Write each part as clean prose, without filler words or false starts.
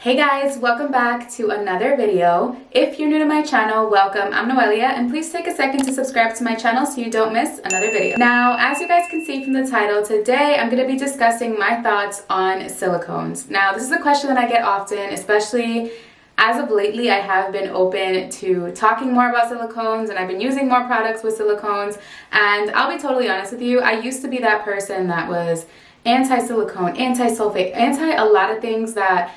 Hey guys, welcome back to another video. If you're new to my channel, welcome. I'm Noelia, and please take a second to subscribe to my channel so you don't miss another video. Now, as you guys can see from the title, today I'm going to be discussing my thoughts on silicones. Now, this is a question that I get often, especially as of lately. I have been open to talking more about silicones, and I've been using more products with silicones, and I'll be totally honest with you, I used to be that person that was anti-silicone, anti-sulfate, anti a lot of things that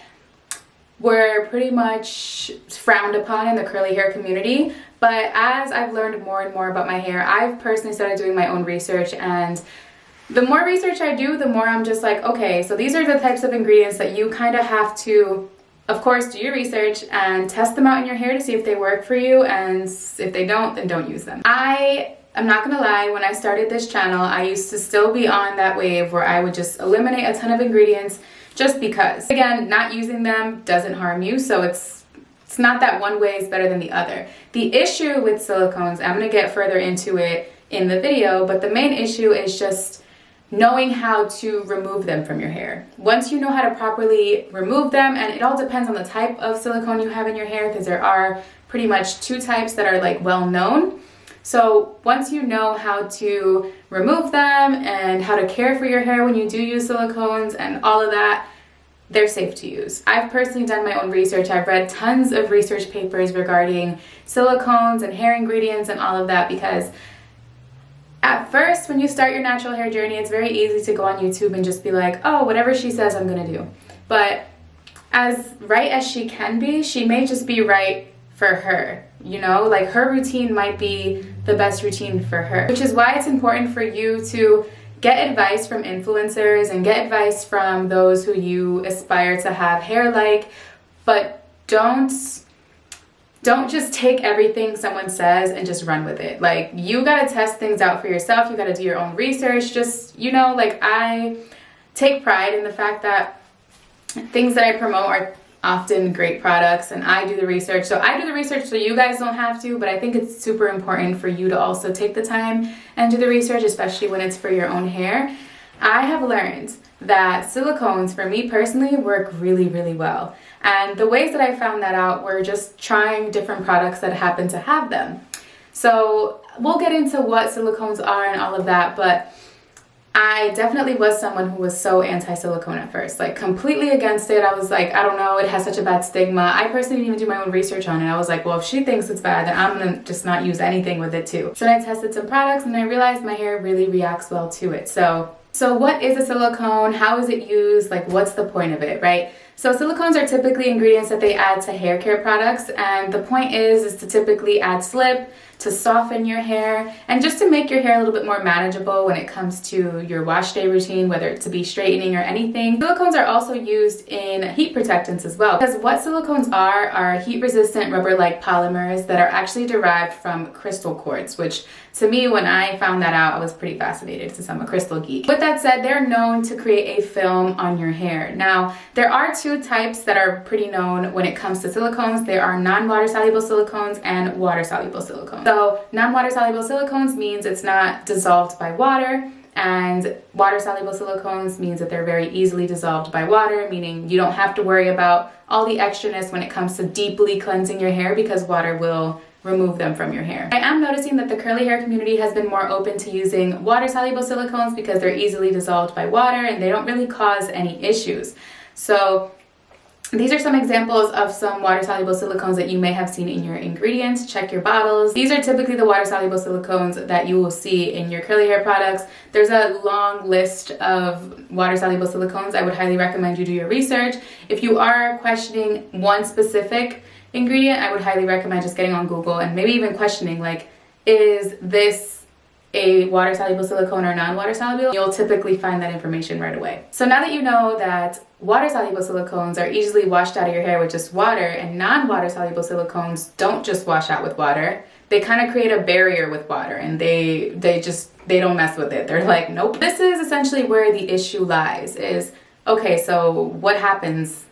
were pretty much frowned upon in the curly hair community. But as I've learned more and more about my hair, I've personally started doing my own research, and the more research I do, the more I'm just like, okay, so these are the types of ingredients that you kind of have to, of course, do your research and test them out in your hair to see if they work for you, and if they don't, then don't use them. I'm not gonna lie, when I started this channel, I used to still be on that wave where I would just eliminate a ton of ingredients just because. Again, not using them doesn't harm you, so it's not that one way is better than the other. The issue with silicones, I'm gonna get further into it in the video, but the main issue is just knowing how to remove them from your hair. Once you know how to properly remove them, and it all depends on the type of silicone you have in your hair, because there are pretty much two types that are like well known. So once you know how to remove them and how to care for your hair when you do use silicones and all of that, they're safe to use. I've personally done my own research. I've read tons of research papers regarding silicones and hair ingredients and all of that, because at first, when you start your natural hair journey, it's very easy to go on YouTube and just be like, oh, whatever she says, I'm gonna do. But as right as she can be, she may just be right for her. You know, like her routine might be the best routine for her, which is why it's important for you to get advice from influencers and get advice from those who you aspire to have hair like, but don't just take everything someone says and just run with it. Like, you gotta test things out for yourself. You gotta do your own research. Just, you know, like, I take pride in the fact that things that I promote are often great products, and I do the research. So I do the research so you guys don't have to, but I think it's super important for you to also take the time and do the research, especially when it's for your own hair. I have learned that silicones, for me personally, work really, really well. And the ways that I found that out were just trying different products that happen to have them. So we'll get into what silicones are and all of that, but I definitely was someone who was so anti-silicone at first, like completely against it. I was like, I don't know, it has such a bad stigma. I personally didn't even do my own research on it. I was like, well, if she thinks it's bad, then I'm gonna just not use anything with it too. So then I tested some products, and I realized my hair really reacts well to it. So what is a silicone? How is it used? Like, what's the point of it, right? So silicones are typically ingredients that they add to hair care products, and the point is to typically add slip, to soften your hair, and just to make your hair a little bit more manageable when it comes to your wash day routine, whether it to be straightening or anything. Silicones are also used in heat protectants as well, because what silicones are heat-resistant rubber-like polymers that are actually derived from crystal quartz, which to me, when I found that out, I was pretty fascinated, since I'm a crystal geek. With that said, they're known to create a film on your hair. Now, there are two types that are pretty known when it comes to silicones. There are non-water soluble silicones and water soluble silicones. So non-water soluble silicones means it's not dissolved by water, and water soluble silicones means that they're very easily dissolved by water, meaning you don't have to worry about all the extraness when it comes to deeply cleansing your hair, because water will remove them from your hair. I am noticing that the curly hair community has been more open to using water soluble silicones because they're easily dissolved by water and they don't really cause any issues. So these are some examples of some water-soluble silicones that you may have seen in your ingredients. Check your bottles. These are typically the water-soluble silicones that you will see in your curly hair products. There's a long list of water-soluble silicones. I would highly recommend you do your research. If you are questioning one specific ingredient, I would highly recommend just getting on Google and maybe even questioning, like, is this a water-soluble silicone or non-water soluble? You'll typically find that information right away. So now that you know that water-soluble silicones are easily washed out of your hair with just water, and non-water soluble silicones don't just wash out with water, they kind of create a barrier with water, and they don't mess with it. They're like, nope. This is essentially where the issue lies, is, okay, so what happens?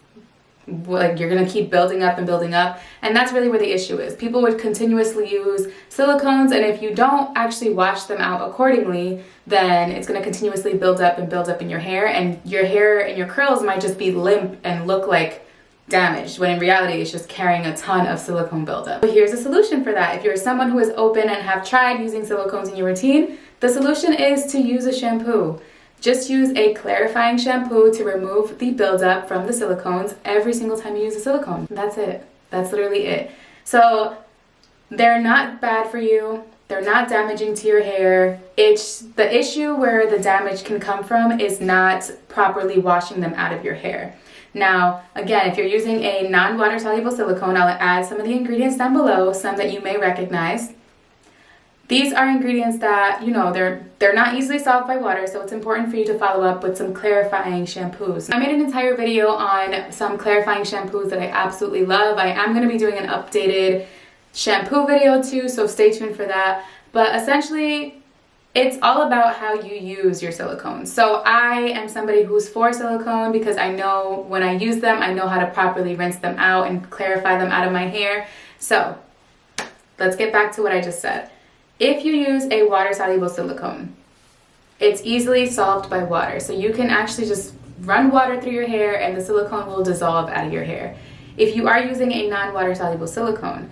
Like, you're gonna keep building up and building up, and that's really where the issue is. People would continuously use silicones, and if you don't actually wash them out accordingly, then it's gonna continuously build up and build up in your hair, and your curls might just be limp and look like damaged, when in reality it's just carrying a ton of silicone buildup. But here's a solution for that. If you're someone who is open and have tried using silicones in your routine, the solution is to use a shampoo. Just use a clarifying shampoo to remove the buildup from the silicones every single time you use a silicone. That's it. That's literally it. So they're not bad for you. They're not damaging to your hair. It's the issue where the damage can come from is not properly washing them out of your hair. Now, again, if you're using a non-water soluble silicone, I'll add some of the ingredients down below, some that you may recognize. These are ingredients that, you know, they're not easily solved by water, so it's important for you to follow up with some clarifying shampoos. I made an entire video on some clarifying shampoos that I absolutely love. I am going to be doing an updated shampoo video too, so stay tuned for that. But essentially, it's all about how you use your silicones. So I am somebody who's for silicone because I know when I use them, I know how to properly rinse them out and clarify them out of my hair. So let's get back to what I just said. If you use a water-soluble silicone, it's easily solved by water. So you can actually just run water through your hair and the silicone will dissolve out of your hair. If you are using a non-water soluble silicone,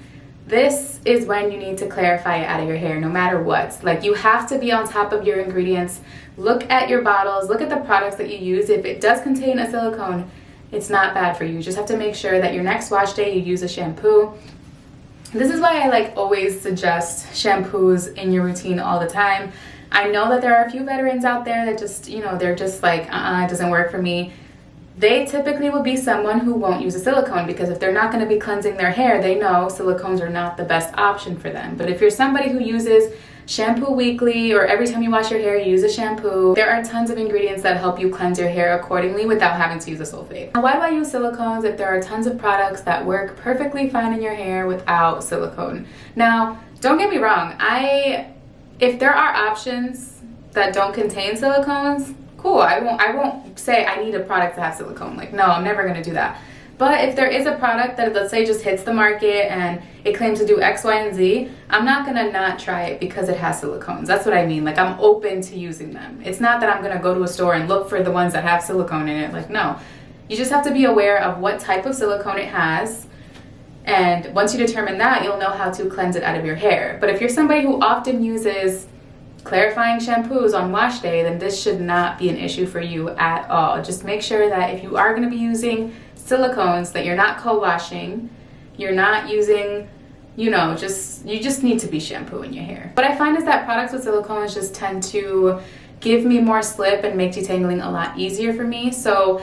this is when you need to clarify it out of your hair, no matter what. Like, you have to be on top of your ingredients. Look at your bottles, look at the products that you use. If it does contain a silicone, it's not bad for you. You just have to make sure that your next wash day you use a shampoo. This is why I always suggest shampoos in your routine all the time. I know that there are a few veterans out there that just, you know, they're just like, it doesn't work for me. They typically will be someone who won't use a silicone because if they're not going to be cleansing their hair, they know silicones are not the best option for them. But if you're somebody who uses shampoo weekly or every time you wash your hair you use a shampoo, there are tons of ingredients that help you cleanse your hair accordingly without having to use a sulfate. Now, why do I use silicones if there are tons of products that work perfectly fine in your hair without silicone? Now, don't get me wrong, if there are options that don't contain silicones, cool. I won't say I need a product to have silicone. Like, no, I'm never gonna do that. But if there is a product that, let's say, just hits the market and it claims to do X, Y, and Z, I'm not gonna not try it because it has silicones. That's what I mean. Like, I'm open to using them. It's not that I'm gonna go to a store and look for the ones that have silicone in it. Like, no. You just have to be aware of what type of silicone it has. And once you determine that, you'll know how to cleanse it out of your hair. But if you're somebody who often uses clarifying shampoos on wash day, then this should not be an issue for you at all. Just make sure that if you are going to be using silicones, that you're not co-washing, you're not using, you know, you just need to be shampooing your hair. What I find is that products with silicones just tend to give me more slip and make detangling a lot easier for me. So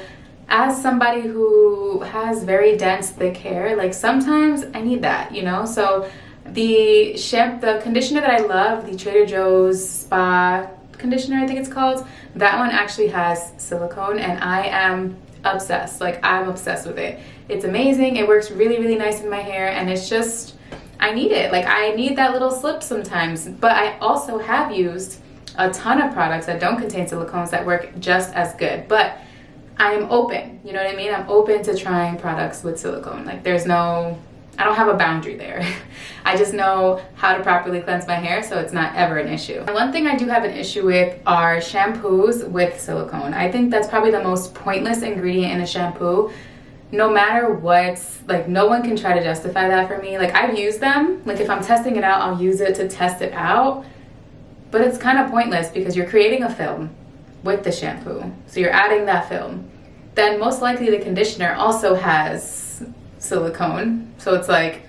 as somebody who has very dense, thick hair, like, sometimes I need that, you know? So the conditioner that I love, the Trader Joe's Spa conditioner, I think it's called, that one actually has silicone and I am obsessed. Like, I'm obsessed with it. It's amazing. It works really, really nice in my hair and it's just, I need it. Like, I need that little slip sometimes. But I also have used a ton of products that don't contain silicones that work just as good. But I'm open, you know what I mean? I'm open to trying products with silicone. Like, I don't have a boundary there. I just know how to properly cleanse my hair, so it's not ever an issue. And one thing I do have an issue with are shampoos with silicone. I think that's probably the most pointless ingredient in a shampoo. No matter what, like, no one can try to justify that for me. Like, I've used them. Like, if I'm testing it out, I'll use it to test it out. But it's kind of pointless because you're creating a film with the shampoo. So you're adding that film. Then most likely the conditioner also has silicone, so it's like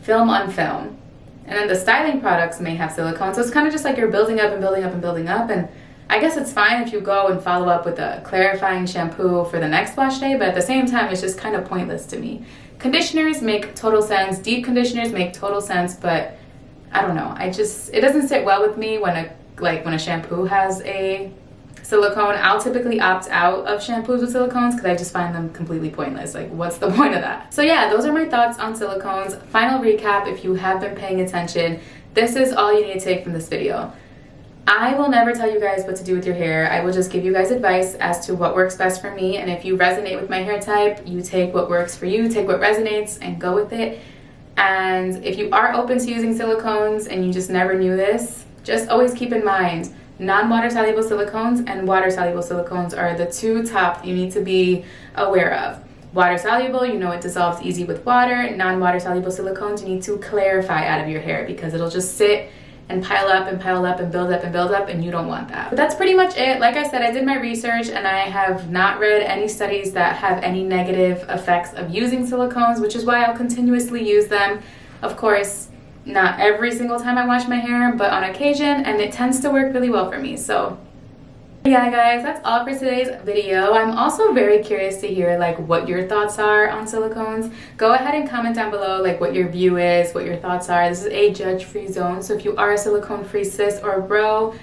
film on film. And then the styling products may have silicone, so it's kind of just like you're building up and building up and building up. And I guess it's fine if you go and follow up with a clarifying shampoo for the next wash day, but at the same time it's just kind of pointless to me. Conditioners make total sense, deep conditioners make total sense, but I don't know, it doesn't sit well with me when a shampoo has a silicone. I'll typically opt out of shampoos with silicones because I just find them completely pointless. Like, what's the point of that? So yeah, those are my thoughts on silicones. Final recap, if you have been paying attention, this is all you need to take from this video. I will never tell you guys what to do with your hair. I will just give you guys advice as to what works best for me, and if you resonate with my hair type, you take what works for you, take what resonates, and go with it. And if you are open to using silicones and you just never knew this, just always keep in mind, non-water soluble silicones and water soluble silicones are the two top you need to be aware of. water soluble, you know it dissolves easy with water. Non-water soluble silicones, you need to clarify out of your hair because it'll just sit and pile up and pile up and build up and build up, and you don't want that. But that's pretty much it. Like I said, I did my research and I have not read any studies that have any negative effects of using silicones, which is why I'll continuously use them. Of course, not every single time I wash my hair, but on occasion, and it tends to work really well for me. So yeah guys, that's all for today's video. I'm also very curious to hear like what your thoughts are on silicones. Go ahead and comment down below like what your view is, what your thoughts are. This is a judge-free zone, so if you are a silicone-free sis or bro,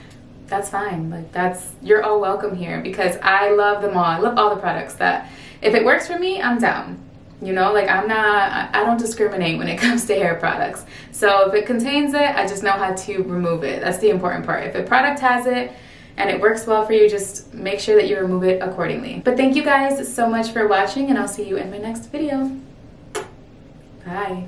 that's fine. Like you're all welcome here because I love them all. I love all the products that if it works for me, I'm down. You know, like I don't discriminate when it comes to hair products. So if it contains it, I just know how to remove it. That's the important part. If a product has it and it works well for you, just make sure that you remove it accordingly. But thank you guys so much for watching, and I'll see you in my next video. Bye.